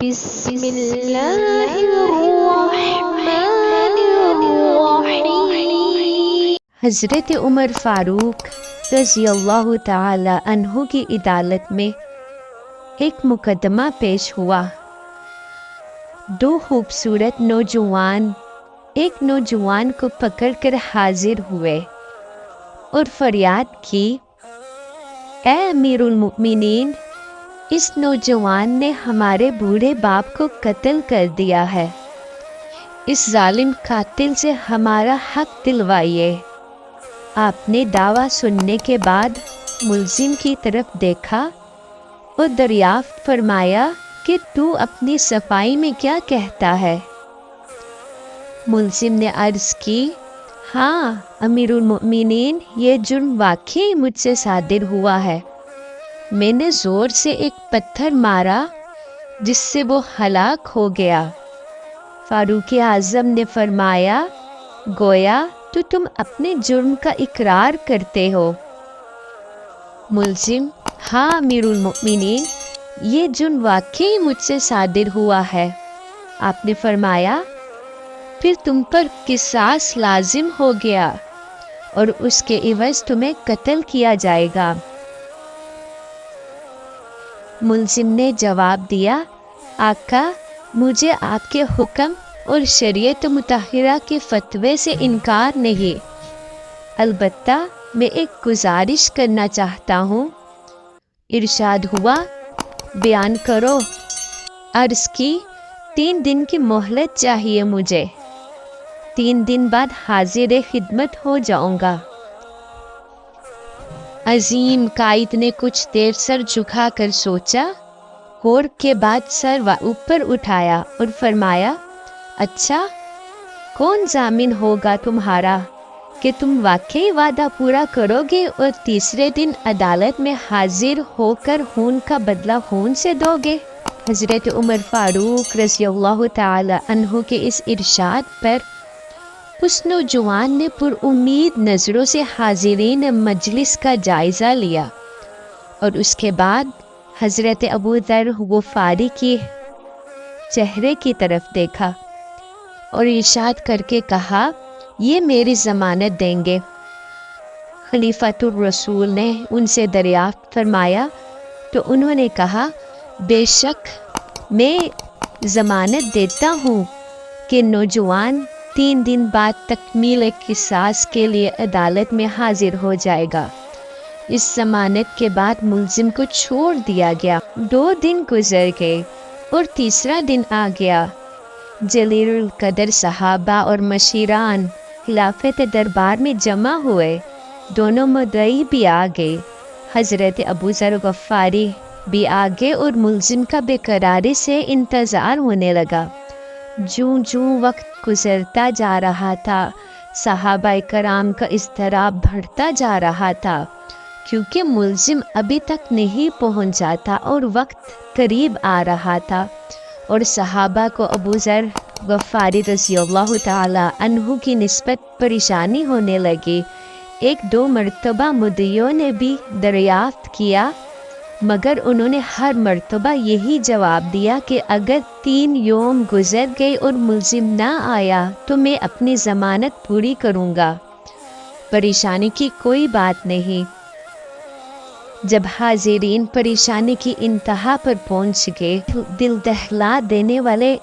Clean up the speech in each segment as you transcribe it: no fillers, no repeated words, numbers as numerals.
بسم اللہ الرحمن الرحیم۔ حضرت عمر فاروق رضی اللہ تعالی عنہ کی عدالت میں ایک مقدمہ پیش ہوا۔ دو خوبصورت نوجوان ایک نوجوان کو پکڑ کر حاضر ہوئے اور فریاد کی، اے امیر المؤمنین، اس نوجوان نے ہمارے بوڑھے باپ کو قتل کر دیا ہے، اس ظالم قاتل سے ہمارا حق دلوائیے۔ آپ نے دعویٰ سننے کے بعد ملزم کی طرف دیکھا اور دریافت فرمایا کہ تو اپنی صفائی میں کیا کہتا ہے؟ ملزم نے عرض کی، ہاں امیر المؤمنین، یہ جرم واقعی مجھ سے صادر ہوا ہے۔ میں نے زور سے ایک پتھر مارا جس سے وہ ہلاک ہو گیا۔ فاروق اعظم نے فرمایا، گویا تو تم اپنے جرم کا اقرار کرتے ہو۔ ملزم، ہاں امیر المؤمنین، یہ جرم واقعی مجھ سے صادر ہوا ہے۔ آپ نے فرمایا، پھر تم پر قصاص لازم ہو گیا اور اس کے عوض تمہیں قتل کیا جائے گا۔ ملزم نے جواب دیا، آقا، مجھے آپ کے حکم اور شریعت مطہرہ کے فتوے سے انکار نہیں، البتہ میں ایک گزارش کرنا چاہتا ہوں۔ ارشاد ہوا، بیان کرو۔ عرض کی، 3 دن کی مہلت چاہیے مجھے، 3 دن بعد حاضر خدمت ہو جاؤں گا۔ عظیم قائد نے کچھ دیر سر جھکا کر سوچا، غور کے بعد سر اوپر اٹھایا اور فرمایا، اچھا، کون ضامن ہوگا تمہارا کہ تم واقعی وعدہ پورا کرو گے اور تیسرے دن عدالت میں حاضر ہو کر خون کا بدلہ خون سے دو گے؟ حضرت عمر فاروق رضی اللہ تعالی عنہ کے اس ارشاد پر اس نوجوان نے پر امید نظروں سے حاضرین مجلس کا جائزہ لیا اور اس کے بعد حضرت ابو ذر غفاری کی چہرے کی طرف دیکھا اور ارشاد کر کے کہا، یہ میری ضمانت دیں گے۔ خلیفۃ الرسول نے ان سے دریافت فرمایا تو انہوں نے کہا، بے شک میں ضمانت دیتا ہوں کہ نوجوان 3 دن بعد تکمیل قصاص کے لیے عدالت میں حاضر ہو جائے گا۔ اس ضمانت کے بعد ملزم کو چھوڑ دیا گیا۔ 2 دن گزر گئے اور تیسرا دن آ گیا۔ جلیل القدر صحابہ اور مشیران خلافت دربار میں جمع ہوئے، دونوں مدعی بھی آ گئے، حضرت ابو ذر غفاری بھی آگے اور ملزم کا بے قراری سے انتظار ہونے لگا۔ جوں جوں وقت گزرتا جا رہا تھا، صحابہ کرام کا اضطراب بڑھتا جا رہا تھا، کیونکہ ملزم ابھی تک نہیں پہنچا تھا اور وقت قریب آ رہا تھا، اور صحابہ کو ابو ذر غفاری رضی اللہ تعالی عنہ کی نسبت پریشانی ہونے لگی۔ 1-2 مرتبہ مدعیوں نے بھی دریافت کیا، مگر انہوں نے ہر مرتبہ یہی جواب دیا کہ اگر 3 یوم گزر گئے اور ملزم نہ آیا تو میں اپنی ضمانت پوری کروں گا۔ پریشانی کی کوئی بات نہیں۔ جب حاضرین پریشانی کی انتہا پر پہنچ گئے، دل دہلا دینے والے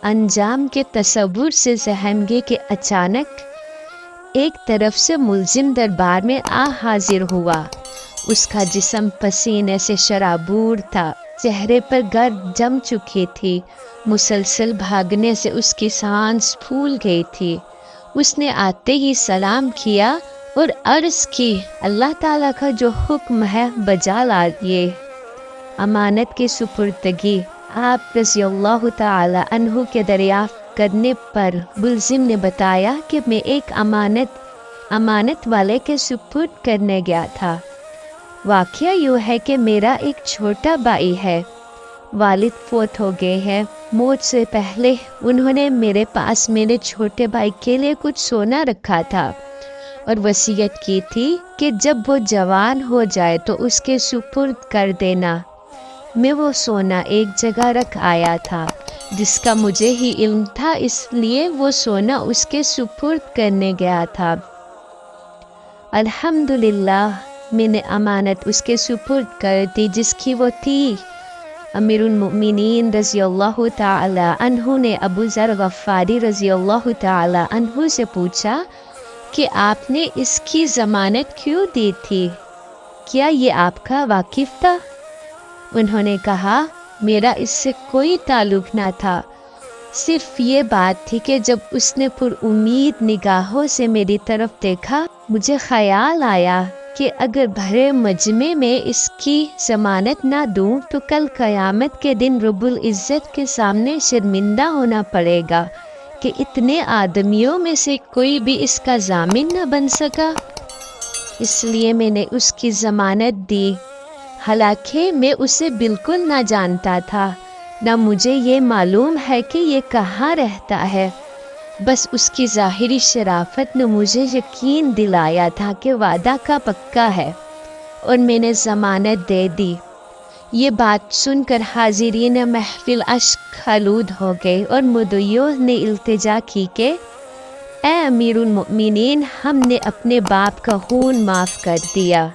انجام کے تصور سے ذہن گئے کہ اچانک ایک طرف سے ملزم دربار میں آ حاضر ہوا۔ اس کا جسم پسینے سے شرابور تھا، چہرے پر گرد جم چکی تھی، مسلسل بھاگنے سے اس کی سانس پھول گئی تھی۔ اس نے آتے ہی سلام کیا اور عرض کی، اللہ تعالیٰ کا جو حکم ہے بجا لائیے۔ امانت کی سپردگی۔ آپ رضی اللہ تعالی عنہ کے دریافت کرنے پر ملزم نے بتایا کہ میں ایک امانت والے کے سپرد کرنے گیا تھا۔ واقعہ یوں ہے کہ میرا ایک چھوٹا بھائی ہے، والد فوت ہو گئے ہیں۔ موت سے پہلے انہوں نے میرے پاس میرے چھوٹے بھائی کے لیے کچھ سونا رکھا تھا اور وصیت کی تھی کہ جب وہ جوان ہو جائے تو اس کے سپرد کر دینا۔ میں وہ سونا ایک جگہ رکھ آیا تھا جس کا مجھے ہی علم تھا، اس لیے وہ سونا اس کے سپرد کرنے گیا تھا۔ الحمدللہ میں نے امانت اس کے سپرد کر دی جس کی وہ تھی۔ امیر المؤمنین رضی اللہ تعالی عنہ نے ابو ذر غفاری رضی اللہ تعالی عنہ سے پوچھا کہ آپ نے اس کی ضمانت کیوں دی تھی؟ کیا یہ آپ کا واقف تھا؟ انہوں نے کہا میرا اس سے کوئی تعلق نہ تھا، صرف یہ بات تھی کہ جب اس نے پر امید نگاہوں سے میری طرف دیکھا مجھے خیال آیا کہ اگر بھرے مجمع میں اس کی ضمانت نہ دوں تو کل قیامت کے دن رب العزت کے سامنے شرمندہ ہونا پڑے گا کہ اتنے آدمیوں میں سے کوئی بھی اس کا ضامن نہ بن سکا، اس لیے میں نے اس کی ضمانت دی۔ حالانکہ میں اسے بالکل نہ جانتا تھا، نہ مجھے یہ معلوم ہے کہ یہ کہاں رہتا ہے، بس اس کی ظاہری شرافت نے مجھے یقین دلایا تھا کہ وعدہ کا پکا ہے، اور میں نے ضمانت دے دی۔ یہ بات سن کر حاضرین محفل اشک آلود ہو گئے اور مدعیوں نے التجا کی کہ اے امیر المؤمنین، ہم نے اپنے باپ کا خون معاف کر دیا۔